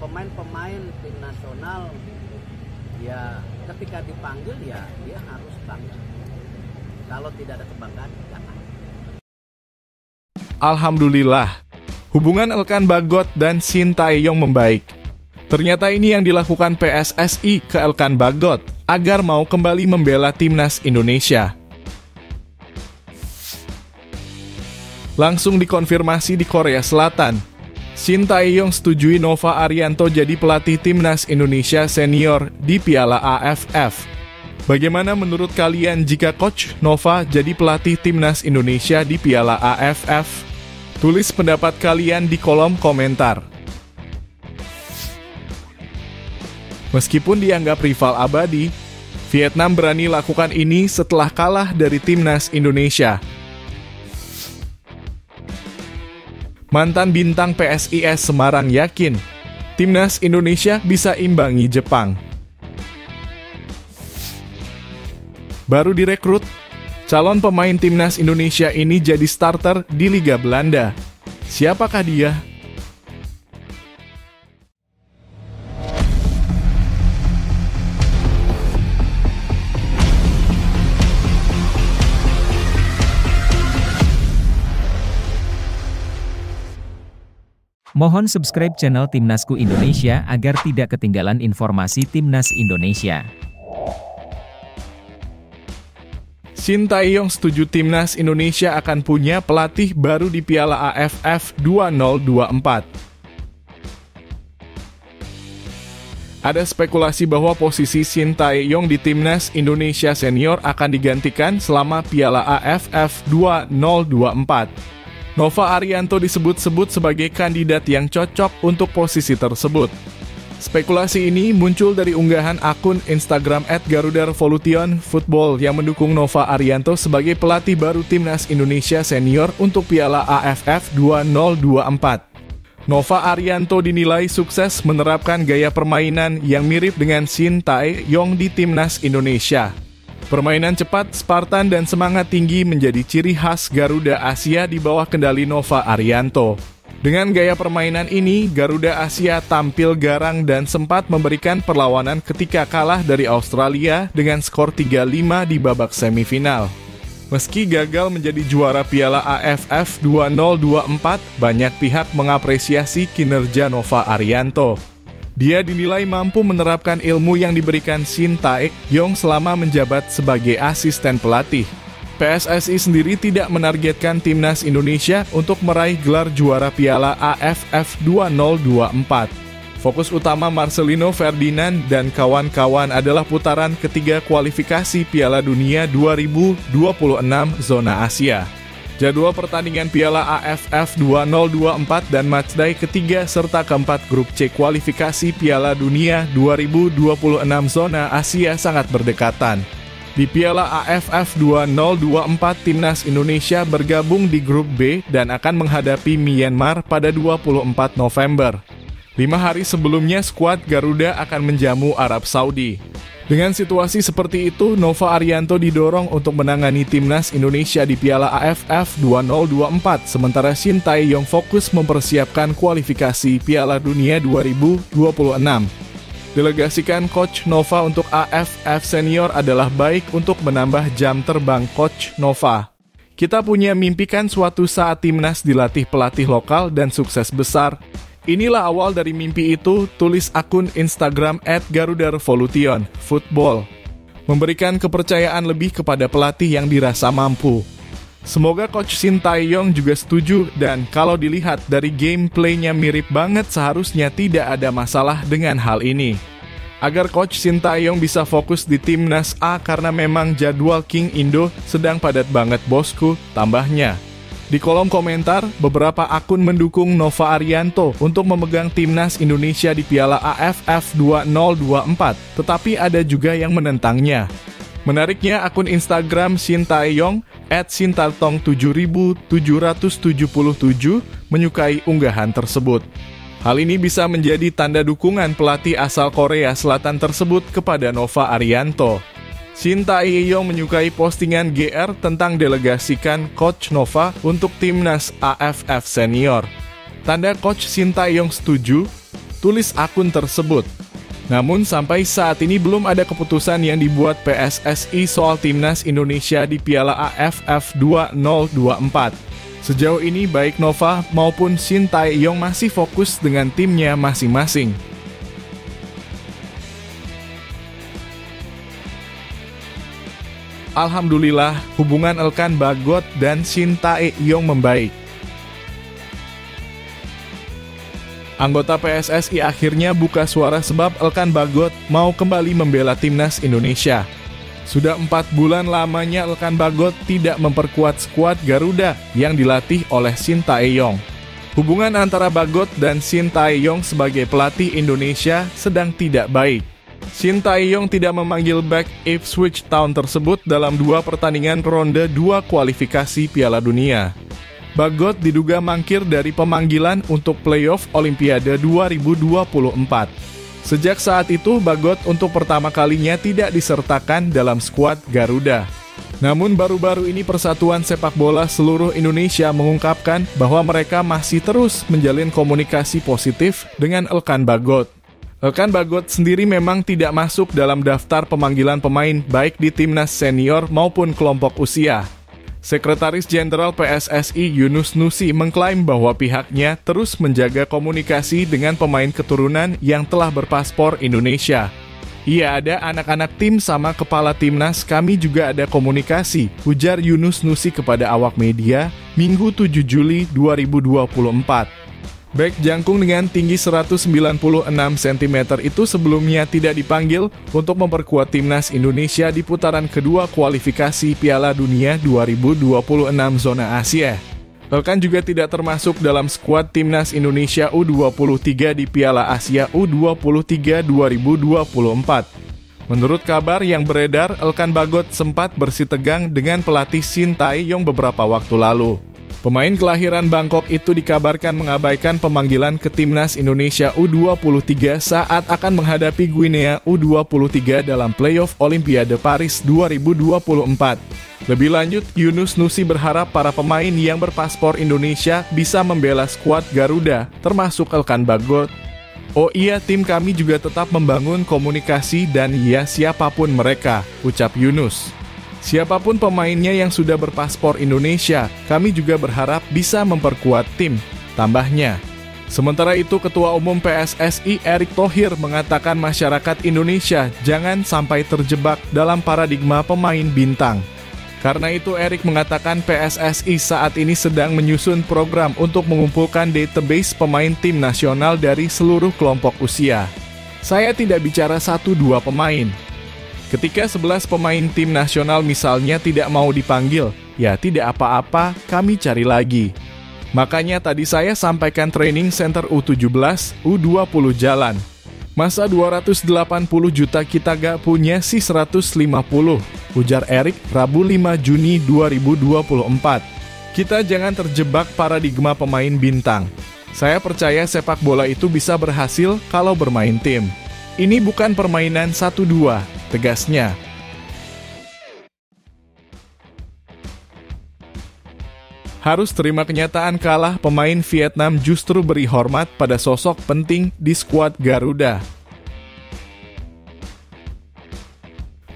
Pemain-pemain tim nasional ya ketika dipanggil ya dia harus bangga. Kalau tidak ada kebanggaan jangan. Alhamdulillah, hubungan Elkan Bagot dan Shin Tae-yong membaik. Ternyata ini yang dilakukan PSSI ke Elkan Bagot agar mau kembali membela timnas Indonesia. Langsung dikonfirmasi di Korea Selatan, Shin Tae-yong setujui Nova Arianto jadi pelatih timnas Indonesia senior di Piala AFF. Bagaimana menurut kalian jika Coach Nova jadi pelatih timnas Indonesia di Piala AFF? Tulis pendapat kalian di kolom komentar. Meskipun dianggap rival abadi, Vietnam berani lakukan ini setelah kalah dari timnas Indonesia. Mantan bintang PSIS Semarang yakin, timnas Indonesia bisa imbangi Jepang. Baru direkrut, calon pemain timnas Indonesia ini jadi starter di Liga Belanda. Siapakah dia? Mohon subscribe channel Timnasku Indonesia agar tidak ketinggalan informasi Timnas Indonesia. Shin Tae-yong setuju timnas Indonesia akan punya pelatih baru di Piala AFF 2024. Ada spekulasi bahwa posisi Shin Tae-yong di timnas Indonesia senior akan digantikan selama Piala AFF 2024. Nova Arianto disebut-sebut sebagai kandidat yang cocok untuk posisi tersebut. Spekulasi ini muncul dari unggahan akun Instagram @GarudaRevolution_Football yang mendukung Nova Arianto sebagai pelatih baru timnas Indonesia senior untuk Piala AFF 2024. Nova Arianto dinilai sukses menerapkan gaya permainan yang mirip dengan Shin Tae-yong di timnas Indonesia. Permainan cepat, Spartan, dan semangat tinggi menjadi ciri khas Garuda Asia di bawah kendali Nova Arianto. Dengan gaya permainan ini, Garuda Asia tampil garang dan sempat memberikan perlawanan ketika kalah dari Australia dengan skor 3-5 di babak semifinal. Meski gagal menjadi juara Piala AFF 2024, banyak pihak mengapresiasi kinerja Nova Arianto. Dia dinilai mampu menerapkan ilmu yang diberikan Shin Tae-yong selama menjabat sebagai asisten pelatih. PSSI sendiri tidak menargetkan timnas Indonesia untuk meraih gelar juara Piala AFF 2024. Fokus utama Marcelino Ferdinand dan kawan-kawan adalah putaran ketiga kualifikasi Piala Dunia 2026 zona Asia. Jadwal pertandingan Piala AFF 2024 dan matchday ketiga serta keempat grup C kualifikasi Piala Dunia 2026 zona Asia sangat berdekatan. Di Piala AFF 2024, timnas Indonesia bergabung di grup B dan akan menghadapi Myanmar pada 24 November. 5 hari sebelumnya, skuad Garuda akan menjamu Arab Saudi. Dengan situasi seperti itu, Nova Arianto didorong untuk menangani timnas Indonesia di Piala AFF 2024, sementara Shin Tae-yong fokus mempersiapkan kualifikasi Piala Dunia 2026. Delegasikan Coach Nova untuk AFF Senior adalah baik untuk menambah jam terbang Coach Nova. Kita punya mimpi kan suatu saat timnas dilatih pelatih lokal dan sukses besar. Inilah awal dari mimpi itu, tulis akun Instagram @GarudaRevolution_Football. Memberikan kepercayaan lebih kepada pelatih yang dirasa mampu. Semoga Coach Shin Tae-yong juga setuju dan kalau dilihat dari gameplaynya mirip banget seharusnya tidak ada masalah dengan hal ini. Agar Coach Shin Tae-yong bisa fokus di Timnas A karena memang jadwal King Indo sedang padat banget bosku, tambahnya. Di kolom komentar, beberapa akun mendukung Nova Arianto untuk memegang timnas Indonesia di Piala AFF 2024, tetapi ada juga yang menentangnya. Menariknya, akun Instagram Shin Tae-yong @shintatong7777 menyukai unggahan tersebut. Hal ini bisa menjadi tanda dukungan pelatih asal Korea Selatan tersebut kepada Nova Arianto. Shin Tae-yong menyukai postingan GR tentang delegasikan Coach Nova untuk timnas AFF Senior. Tanda Coach Shin Tae-yong setuju. tulis akun tersebut. Namun sampai saat ini belum ada keputusan yang dibuat PSSI soal timnas Indonesia di Piala AFF 2024. Sejauh ini baik Nova maupun Shin Tae-yong masih fokus dengan timnya masing-masing. Alhamdulillah, hubungan Elkan Bagot dan Shin Tae-yong membaik. Anggota PSSI akhirnya buka suara sebab Elkan Bagot mau kembali membela timnas Indonesia. Sudah 4 bulan lamanya Elkan Bagot tidak memperkuat skuad Garuda yang dilatih oleh Shin Tae-yong. Hubungan antara Bagot dan Shin Tae-yong sebagai pelatih Indonesia sedang tidak baik. Shin Tae-yong tidak memanggil back Ipswich Town tersebut dalam 2 pertandingan ronde 2 kualifikasi Piala Dunia. Bagot diduga mangkir dari pemanggilan untuk playoff Olimpiade 2024. Sejak saat itu, Bagot untuk pertama kalinya tidak disertakan dalam skuad Garuda. Namun baru-baru ini Persatuan Sepak Bola Seluruh Indonesia mengungkapkan bahwa mereka masih terus menjalin komunikasi positif dengan Elkan Bagot. Elkan Bagot sendiri memang tidak masuk dalam daftar pemanggilan pemain baik di timnas senior maupun kelompok usia. Sekretaris Jenderal PSSI Yunus Nusi mengklaim bahwa pihaknya terus menjaga komunikasi dengan pemain keturunan yang telah berpaspor Indonesia. Iya, ada anak-anak tim sama kepala timnas, kami juga ada komunikasi, ujar Yunus Nusi kepada awak media Minggu 7 Juli 2024. Bek jangkung dengan tinggi 196 cm itu sebelumnya tidak dipanggil untuk memperkuat timnas Indonesia di putaran kedua kualifikasi Piala Dunia 2026 zona Asia. Elkan juga tidak termasuk dalam skuad timnas Indonesia U23 di Piala Asia U23 2024. Menurut kabar yang beredar, Elkan Bagot sempat bersitegang dengan pelatih Shin Tae-yong beberapa waktu lalu. Pemain kelahiran Bangkok itu dikabarkan mengabaikan pemanggilan ke timnas Indonesia U23 saat akan menghadapi Guinea U23 dalam playoff Olimpiade Paris 2024. Lebih lanjut, Yunus Nusi berharap para pemain yang berpaspor Indonesia bisa membela skuad Garuda, termasuk Elkan Bagot. Oh iya, tim kami juga tetap membangun komunikasi dan ya siapapun mereka, ucap Yunus. Siapapun pemainnya yang sudah berpaspor Indonesia, kami juga berharap bisa memperkuat tim, tambahnya. Sementara itu, Ketua Umum PSSI Erick Thohir mengatakan masyarakat Indonesia jangan sampai terjebak dalam paradigma pemain bintang. Karena itu, Erick mengatakan PSSI saat ini sedang menyusun program untuk mengumpulkan database pemain tim nasional dari seluruh kelompok usia. Saya tidak bicara 1-2 pemain. Ketika 11 pemain tim nasional misalnya tidak mau dipanggil, ya tidak apa-apa, kami cari lagi. Makanya tadi saya sampaikan training center U17, U20 jalan. Masa 280 juta kita gak punya sih 150, ujar Erick Rabu 5 Juni 2024. Kita jangan terjebak paradigma pemain bintang. Saya percaya sepak bola itu bisa berhasil kalau bermain tim. Ini bukan permainan 1-2, tegasnya. Harus terima kenyataan kalah, pemain Vietnam justru beri hormat pada sosok penting di skuad Garuda.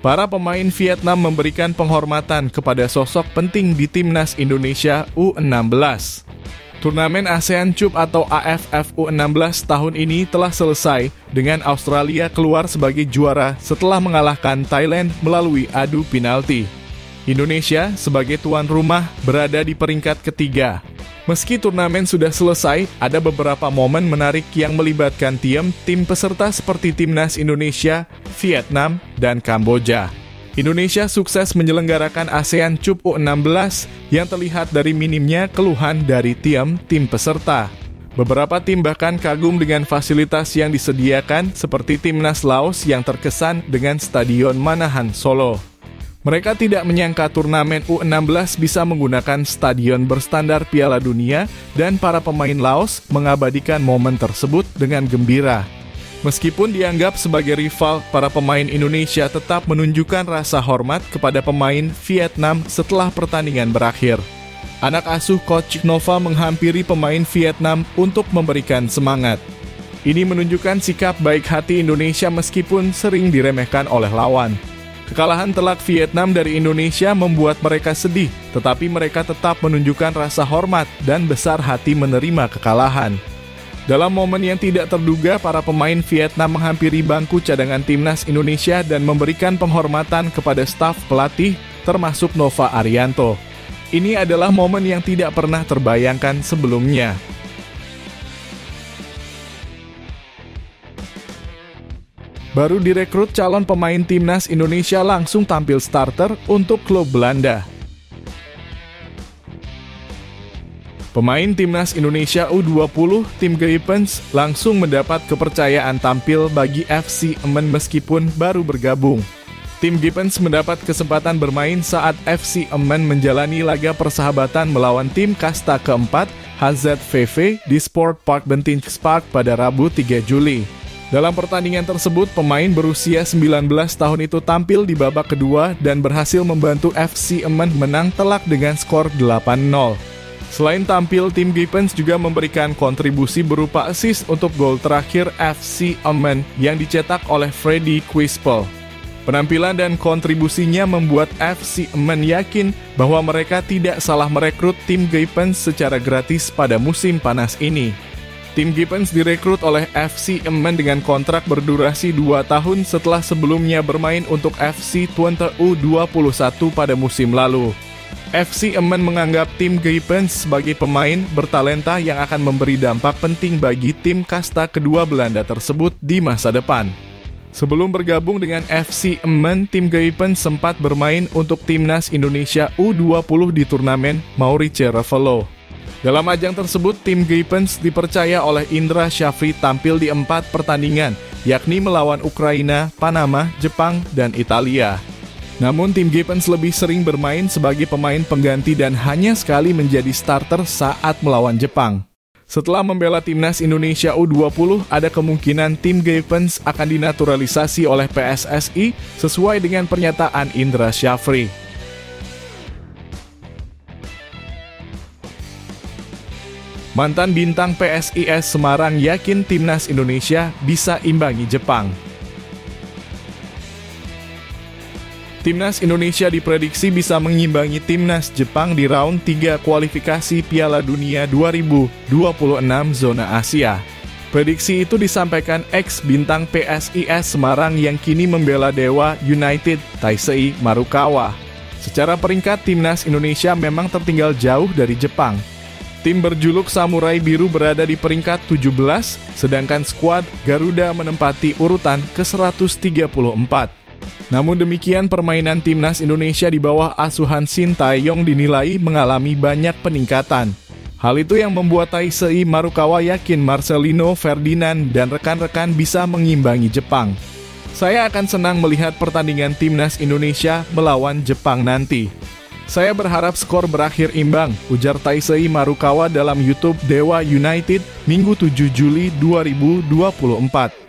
Para pemain Vietnam memberikan penghormatan kepada sosok penting di timnas Indonesia U16. Turnamen ASEAN Cup atau AFF U16 tahun ini telah selesai dengan Australia keluar sebagai juara setelah mengalahkan Thailand melalui adu penalti. Indonesia sebagai tuan rumah berada di peringkat ketiga. Meski turnamen sudah selesai, ada beberapa momen menarik yang melibatkan tim peserta seperti Timnas Indonesia, Vietnam, dan Kamboja. Indonesia sukses menyelenggarakan ASEAN Cup U16 yang terlihat dari minimnya keluhan dari tim peserta. Beberapa tim bahkan kagum dengan fasilitas yang disediakan seperti Timnas Laos yang terkesan dengan Stadion Manahan Solo. Mereka tidak menyangka turnamen U16 bisa menggunakan stadion berstandar Piala Dunia dan para pemain Laos mengabadikan momen tersebut dengan gembira. Meskipun dianggap sebagai rival, para pemain Indonesia tetap menunjukkan rasa hormat kepada pemain Vietnam setelah pertandingan berakhir. Anak asuh Coach Nova menghampiri pemain Vietnam untuk memberikan semangat. Ini menunjukkan sikap baik hati Indonesia meskipun sering diremehkan oleh lawan. Kekalahan telak Vietnam dari Indonesia membuat mereka sedih, tetapi mereka tetap menunjukkan rasa hormat dan besar hati menerima kekalahan. Dalam momen yang tidak terduga, para pemain Vietnam menghampiri bangku cadangan timnas Indonesia dan memberikan penghormatan kepada staf pelatih, termasuk Nova Arianto. Ini adalah momen yang tidak pernah terbayangkan sebelumnya. Baru direkrut, calon pemain timnas Indonesia langsung tampil starter untuk klub Belanda. Pemain timnas Indonesia U20, Tim Guypens, langsung mendapat kepercayaan tampil bagi FC Emmen meskipun baru bergabung. Tim Guypens mendapat kesempatan bermain saat FC Emmen menjalani laga persahabatan melawan tim kasta keempat HZVV di Sport Park Bentings Park pada Rabu 3 Juli. Dalam pertandingan tersebut, pemain berusia 19 tahun itu tampil di babak kedua dan berhasil membantu FC Emmen menang telak dengan skor 8-0. Selain tampil, Tim Guypens juga memberikan kontribusi berupa assist untuk gol terakhir FC Emmen yang dicetak oleh Freddy Quispel. Penampilan dan kontribusinya membuat FC Emmen yakin bahwa mereka tidak salah merekrut Tim Guypens secara gratis pada musim panas ini. Tim Guypens direkrut oleh FC Emmen dengan kontrak berdurasi 2 tahun setelah sebelumnya bermain untuk FC Twente U21 pada musim lalu. FC Emmen menganggap Tim Guypens sebagai pemain bertalenta yang akan memberi dampak penting bagi tim kasta kedua Belanda tersebut di masa depan. Sebelum bergabung dengan FC Emmen, Tim Guypens sempat bermain untuk timnas Indonesia U20 di turnamen Maurice Ravello. Dalam ajang tersebut, Tim Guypens dipercaya oleh Indra Syafri tampil di 4 pertandingan, yakni melawan Ukraina, Panama, Jepang, dan Italia. Namun, Tim Guypens lebih sering bermain sebagai pemain pengganti dan hanya sekali menjadi starter saat melawan Jepang. Setelah membela timnas Indonesia U20, ada kemungkinan Tim Guypens akan dinaturalisasi oleh PSSI sesuai dengan pernyataan Indra Syafri. Mantan bintang PSIS Semarang yakin timnas Indonesia bisa imbangi Jepang. Timnas Indonesia diprediksi bisa mengimbangi timnas Jepang di round 3 kualifikasi Piala Dunia 2026 zona Asia. Prediksi itu disampaikan ex-bintang PSIS Semarang yang kini membela Dewa United Taisei Marukawa. Secara peringkat, timnas Indonesia memang tertinggal jauh dari Jepang. Tim berjuluk Samurai Biru berada di peringkat 17, sedangkan skuad Garuda menempati urutan ke-134. Namun demikian, permainan timnas Indonesia di bawah asuhan Shin Tae-yong dinilai mengalami banyak peningkatan. Hal itu yang membuat Taisei Marukawa yakin Marcelino Ferdinand dan rekan-rekan bisa mengimbangi Jepang. Saya akan senang melihat pertandingan timnas Indonesia melawan Jepang nanti. Saya berharap skor berakhir imbang, ujar Taisei Marukawa dalam YouTube Dewa United Minggu 7 Juli 2024.